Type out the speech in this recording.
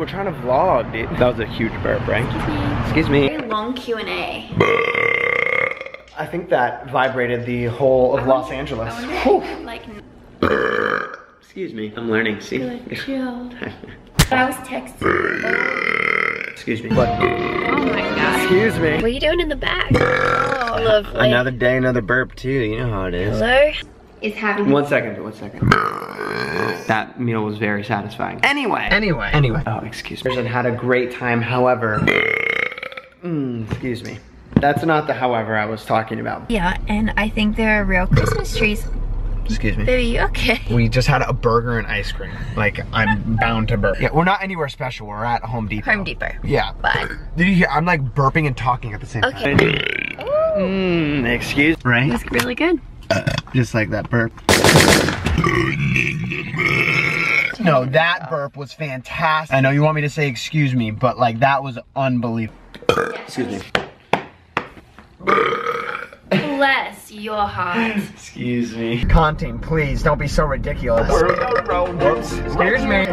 trying to vlog, dude. That was a huge burp, right? Excuse me. Very long Q&A. I think that vibrated the whole of Los Angeles. Like, excuse me. I'm learning. See? good, chill. I was texting. Excuse me. What? Oh my god. Excuse me. What are you doing in the back? Oh, lovely. Another day, another burp too. You know how it is. Hello? Is having. 1 second. 1 second. That meal was very satisfying. Anyway. Oh, excuse me. I had a great time. However, excuse me. That's not the however I was talking about. Yeah, and I think there are real Christmas trees. Excuse me. Baby, you okay? We just had a burger and ice cream. Like, I'm bound to burp. Yeah, we're not anywhere special. We're at Home Depot. Home Depot. Yeah. But. Did you hear? I'm like burping and talking at the same time. Okay. Excuse me. Right? That's really good. Just like that burp. No, that burp was fantastic. I know you want me to say excuse me, but like that was unbelievable. Excuse me. Bless your heart. Excuse me. Conte, please don't be so ridiculous. Excuse me.